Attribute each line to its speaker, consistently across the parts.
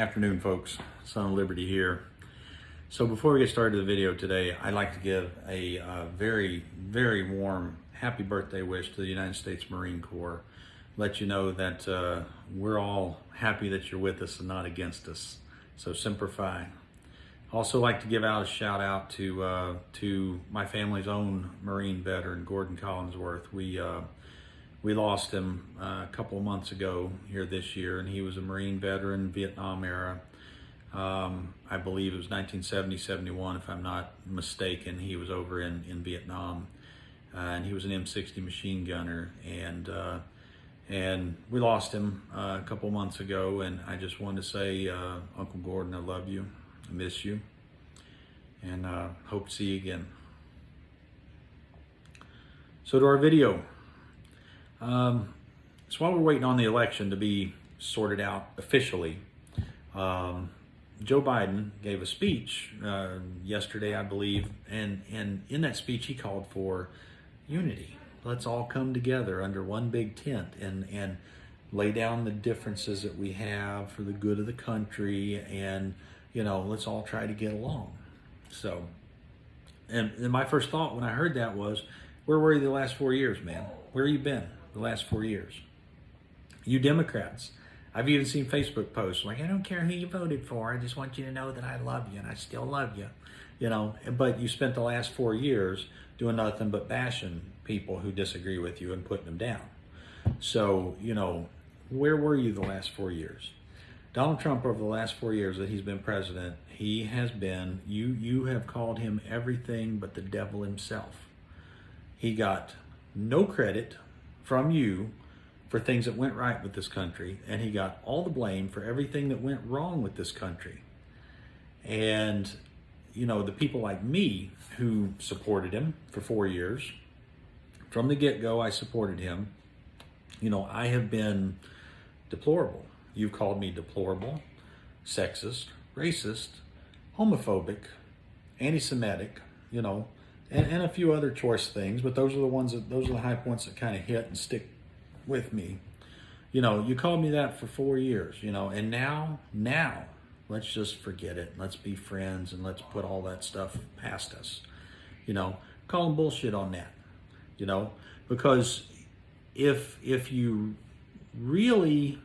Speaker 1: Afternoon, folks. Son of Liberty here. So before we get started with the video today, I'd like to give a very, very warm happy birthday wish to the United States Marine Corps. Let you know that we're all happy that you're with us and not against us. So Semper Fi. Also like to give out a shout out to my family's own Marine veteran, Gordon Collinsworth. We lost him a couple of months ago here this year, and he was a Marine veteran, Vietnam era. I believe it was 1970, 71, if I'm not mistaken. He was over in Vietnam, and he was an M60 machine gunner, and we lost him a couple of months ago, and I just wanted to say, Uncle Gordon, I love you, I miss you, and hope to see you again. So to our video. So while we're waiting on the election to be sorted out officially, Joe Biden gave a speech yesterday, I believe, and in that speech he called for unity. Let's all come together under one big tent and lay down the differences that we have for the good of the country, and let's all try to get along. So, and my first thought when I heard that was, where were you the last 4 years, man? Where have you been the last 4 years? You Democrats. I've even seen Facebook posts like, I don't care who you voted for, I just want you to know that I love you and I still love you. But you spent the last 4 years doing nothing but bashing people who disagree with you and putting them down. So, where were you the last 4 years? Donald Trump, over the last 4 years that he's been president, he has been, you have called him everything but the devil himself. He got no credit from you for things that went right with this country, and he got all the blame for everything that went wrong with this country. And the people like me who supported him for 4 years, from the get-go I supported him. I have been deplorable. You've called me deplorable, sexist, racist, homophobic, anti-Semitic, and a few other choice things, but those are the high points that kind of hit and stick with me. You called me that for 4 years, and now let's just forget it. Let's be friends and let's put all that stuff past us. Call them bullshit on that, because if you really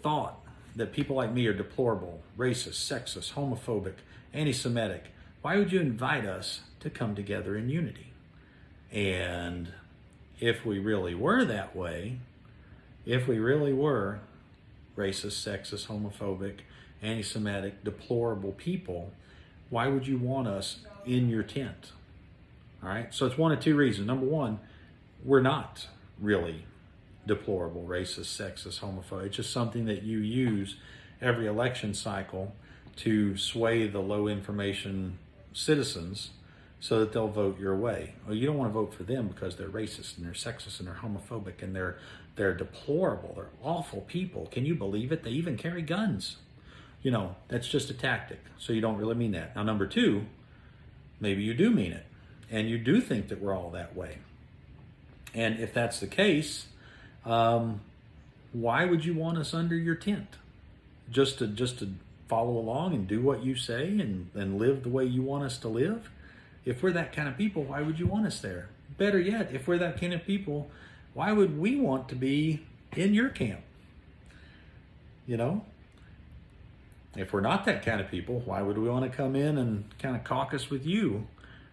Speaker 1: thought that people like me are deplorable, racist, sexist, homophobic, anti-Semitic, why would you invite us to come together in unity? And if we really were that way, if we really were racist, sexist, homophobic, anti-Semitic, deplorable people, why would you want us in your tent? All right, so it's one of two reasons. Number one, we're not really deplorable, racist, sexist, homophobic. It's just something that you use every election cycle to sway the low information citizens so that they'll vote your way. Well, you don't want to vote for them because they're racist and they're sexist and they're homophobic and they're deplorable. They're awful people. Can you believe it? They even carry guns. That's just a tactic. So you don't really mean that. Now, number two, maybe you do mean it and you do think that we're all that way. And if that's the case, why would you want us under your tent? Just to follow along and do what you say and live the way you want us to live? If we're that kind of people, why would you want us there? Better yet, if we're that kind of people, why would we want to be in your camp? If we're not that kind of people, why would we want to come in and kind of caucus with you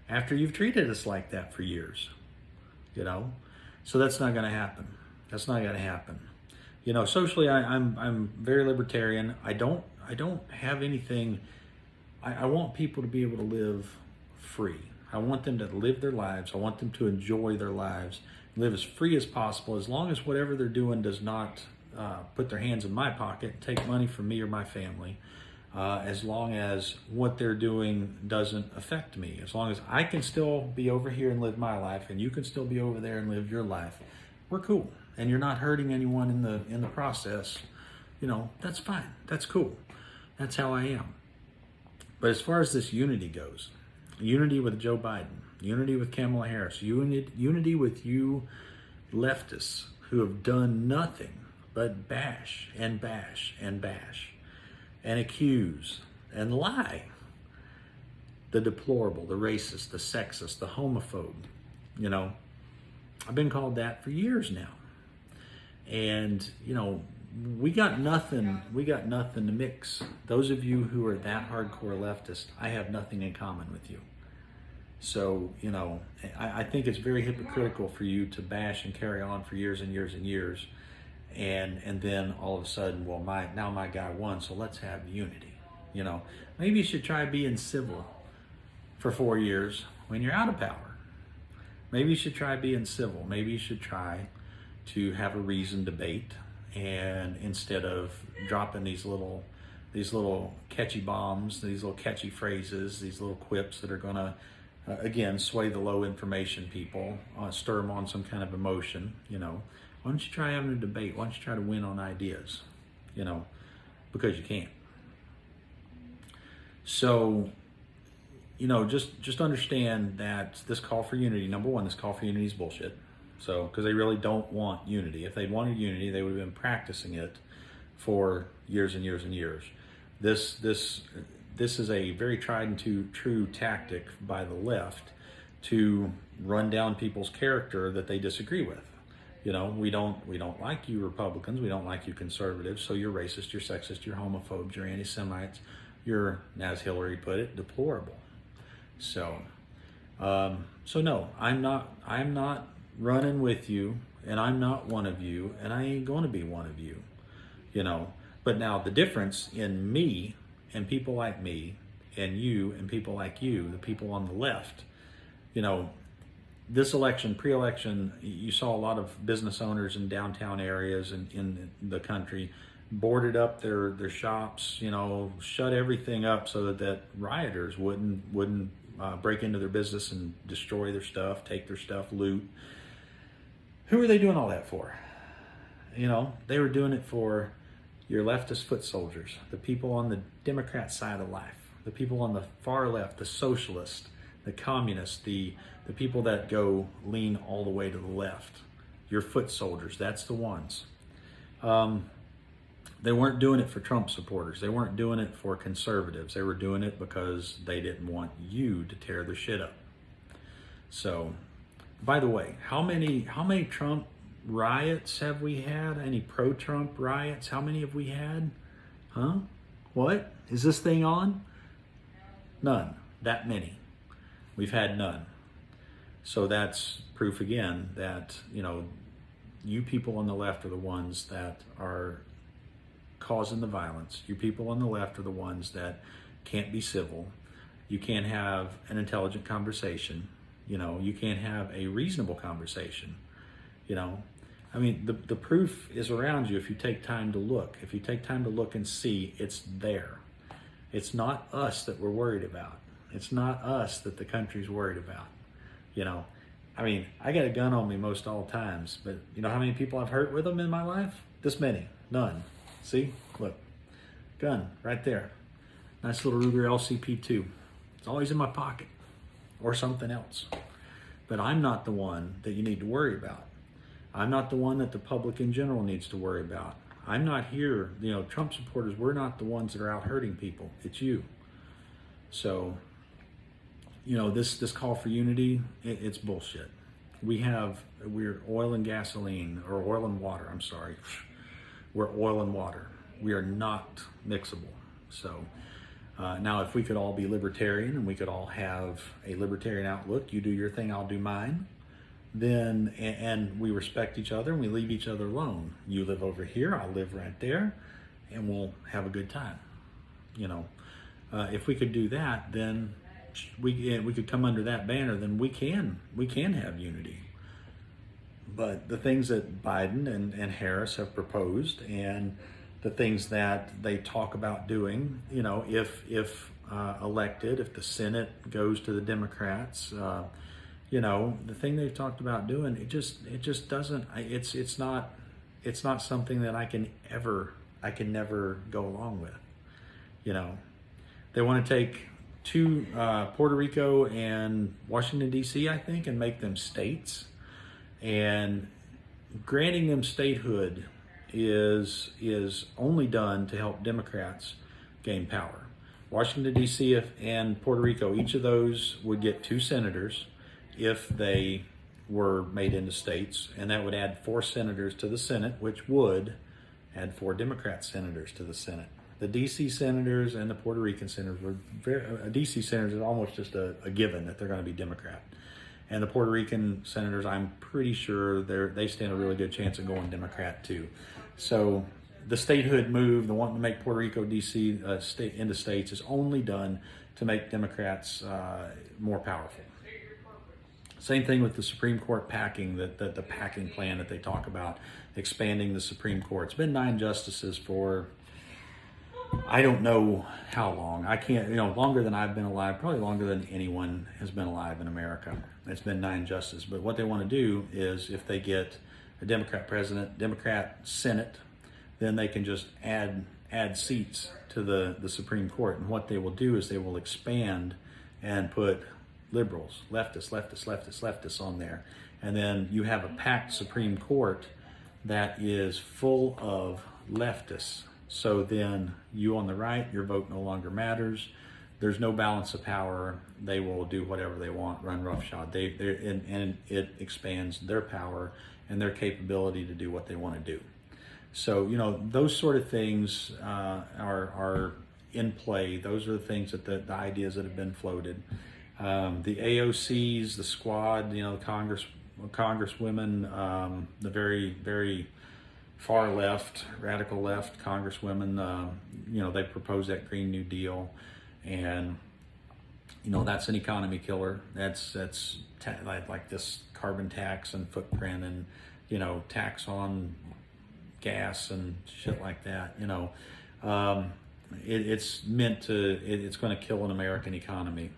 Speaker 1: after you've treated us like that for years? So that's not going to happen. That's not going to happen. Socially, I'm very libertarian. I don't have anything. I want people to be able to live free. I want them to live their lives. I want them to enjoy their lives, live as free as possible, as long as whatever they're doing does not put their hands in my pocket, take money from me or my family, as long as what they're doing doesn't affect me. As long as I can still be over here and live my life and you can still be over there and live your life, we're cool. And you're not hurting anyone in the process, that's fine. That's cool. That's how I am. But as far as this unity goes, unity with Joe Biden, unity with Kamala Harris, unity with you leftists who have done nothing but bash and bash and bash. and accuse and lie the deplorable, the racist, the sexist, the homophobe. You know, I've been called that for years now. And, you know, we got nothing to mix. Those of you who are that hardcore leftist, I have nothing in common with you. So, you know, I think it's very hypocritical for you to bash and carry on for years and years and years. And then all of a sudden, well, now my guy won, so let's have unity. You know, maybe you should try being civil for 4 years when you're out of power. Maybe you should try being civil. Maybe you should try to have a reasoned debate, and instead of dropping these little catchy bombs, these little catchy phrases, these little quips that are going to again sway the low information people, stir them on some kind of emotion. You know, why don't you try having a debate? Why don't you try to win on ideas? You know, because you can't. So, you know, just understand that this call for unity, number one, this call for unity is bullshit. So, because they really don't want unity. If they wanted unity, they would have been practicing it for years and years and years. This is a very tried and true tactic by the left to run down people's character that they disagree with. You know, we don't like you Republicans, we don't like you conservatives, so you're racist, you're sexist, you're homophobes, you're anti-Semites, you're, as Hillary put it, deplorable. So no, I'm not running with you, and I'm not one of you, and I ain't going to be one of you, you know. But now the difference in me and people like me and you and people like you, the people on the left, you know, this election, pre-election, you saw a lot of business owners in downtown areas and in the country boarded up their shops, you know, shut everything up so that rioters wouldn't break into their business and destroy their stuff, take their stuff, loot. Who are they doing all that for? You know, they were doing it for your leftist foot soldiers, the people on the Democrat side of life, the people on the far left, the socialists, the communists, the people that go lean all the way to the left. Your foot soldiers, that's the ones. They weren't doing it for Trump supporters. They weren't doing it for conservatives. They were doing it because they didn't want you to tear their shit up. So, by the way, how many Trump riots have we had? Any pro-Trump riots? How many have we had? Huh? What? Is this thing on? None. That many. We've had none. So that's proof again that, you know, you people on the left are the ones that are causing the violence. You people on the left are the ones that can't be civil. You can't have an intelligent conversation. You know, you can't have a reasonable conversation. You know, I mean, the proof is around you if you take time to look. If you take time to look and see, it's there. It's not us that we're worried about. It's not us that the country's worried about. You know, I mean, I got a gun on me most all times, but you know how many people I've hurt with them in my life? This many. None. See? Look. Gun right there. Nice little Ruger LCP2. It's always in my pocket or something else. But I'm not the one that you need to worry about. I'm not the one that the public in general needs to worry about. I'm not here, you know, Trump supporters, we're not the ones that are out hurting people. It's you. So, you know, this call for unity, it's bullshit. We're oil and gasoline, or oil and water, I'm sorry. We're oil and water. We are not mixable. So now if we could all be libertarian and we could all have a libertarian outlook, you do your thing, I'll do mine, then, and we respect each other and we leave each other alone. You live over here, I'll live right there, and we'll have a good time. You know, if we could do that, then we could come under that banner, then we can have unity. But the things that Biden and Harris have proposed, and the things that they talk about doing, you know, if elected, if the Senate goes to the Democrats, you know, the thing they've talked about doing, it just doesn't. It's not something that I can never go along with. You know, they want to take Puerto Rico and Washington D.C., I think, and make them states. And granting them statehood is only done to help Democrats gain power. Washington, D.C. and Puerto Rico, each of those would get 2 senators if they were made into states, and that would add 4 senators to the Senate, which would add 4 Democrat senators to the Senate. The D.C. senators and the Puerto Rican senators were D.C. senators is almost just a given that they're going to be Democrat. And the Puerto Rican senators, I'm pretty sure they stand a really good chance of going Democrat too. So the statehood move, the wanting to make Puerto Rico, D.C. Into states, is only done to make Democrats more powerful. Same thing with the Supreme Court packing, the packing plan that they talk about, expanding the Supreme Court. It's been 9 justices for, I don't know how long. I can't, longer than I've been alive, probably longer than anyone has been alive in America. It's been 9 justices. But what they want to do is, if they get a Democrat president, Democrat Senate, then they can just add seats to the Supreme Court. And what they will do is they will expand and put liberals, leftists on there. And then you have a packed Supreme Court that is full of leftists. So then you on the right, your vote no longer matters. There's no balance of power. They will do whatever they want, run roughshod. And it expands their power and their capability to do what they want to do. So, those sort of things are in play. Those are the things that the ideas that have been floated. The AOCs, the squad, the congresswomen, the very, very far left, radical left congresswomen, they proposed that Green New Deal, and that's an economy killer. That's like this carbon tax and footprint, and tax on gas and shit like that. It's going to kill an American economy.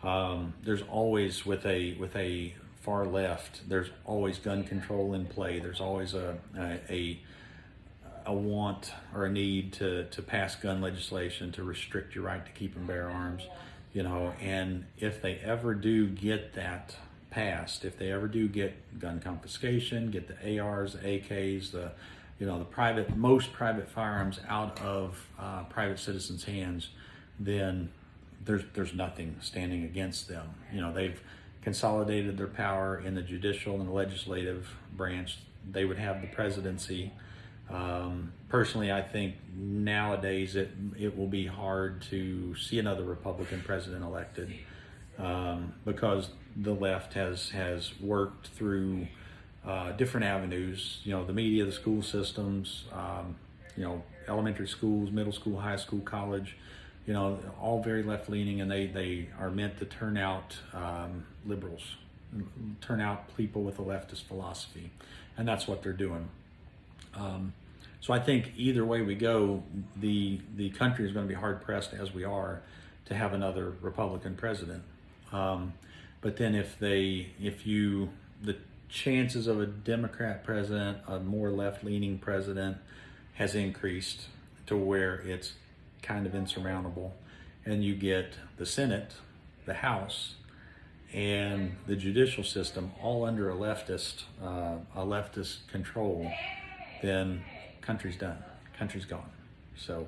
Speaker 1: There's always with a far left, there's always gun control in play. There's always a want or a need to pass gun legislation to restrict your right to keep and bear arms, and if they ever do get that passed, if they ever do get gun confiscation, get the ARs, the AKs, the most private firearms out of private citizens' hands, then there's nothing standing against them. They've consolidated their power in the judicial and the legislative branch. They would have the presidency. Personally, I think nowadays it will be hard to see another Republican president elected, because the left has worked through different avenues, the media, the school systems, elementary schools, middle school, high school, college, all very left-leaning, and they are meant to turn out liberals, turn out people with a leftist philosophy, and that's what they're doing. So I think either way we go, the country is going to be hard-pressed, as we are, to have another Republican president. But then the chances of a Democrat president, a more left-leaning president, has increased to where it's kind of insurmountable, and you get the Senate, the House, and the judicial system all under a leftist control, then country's done, country's gone. So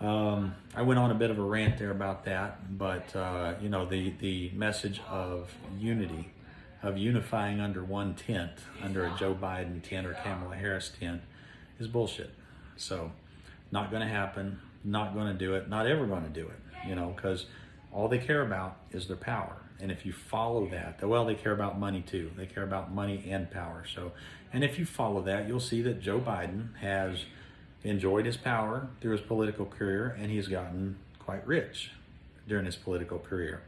Speaker 1: I went on a bit of a rant there about that, but the message of unity, of unifying under one tent, under a Joe Biden tent or Kamala Harris tent, is bullshit. So not going to happen, not going to do it, not ever going to do it, because all they care about is their power. And if you follow that, they care about money too. They care about money and power. So, and if you follow that, you'll see that Joe Biden has enjoyed his power through his political career, and he's gotten quite rich during his political career.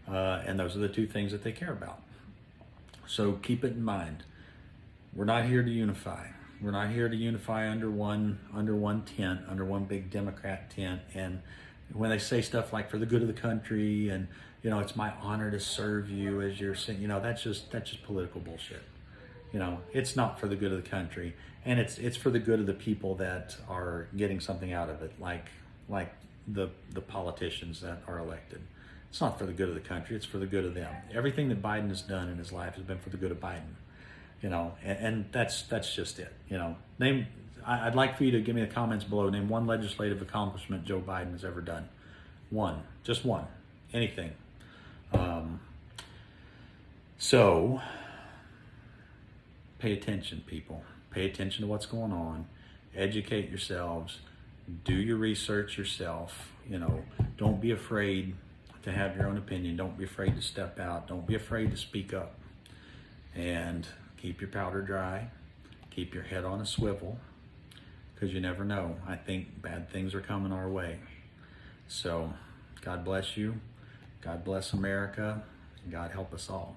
Speaker 1: And those are the 2 things that they care about. So keep it in mind. We're not here to unify. We're not here to unify under one tent, under one big Democrat tent. And when they say stuff like "for the good of the country" and it's my honor to serve you as your son, that's just political bullshit. It's not for the good of the country, and it's for the good of the people that are getting something out of it, like the politicians that are elected. It's not for the good of the country, it's for the good of them. Everything that Biden has done in his life has been for the good of Biden, and that's just it. Name I'd like for you to give me the comments below. Name one legislative accomplishment Joe Biden has ever done. One, just one, anything. So pay attention, people. Pay attention to what's going on. Educate yourselves. Do your research yourself. You know, don't be afraid to have your own opinion. Don't be afraid to step out. Don't be afraid to speak up. And keep your powder dry. Keep your head on a swivel, because you never know. I think bad things are coming our way. So God bless you. God bless America. And God help us all.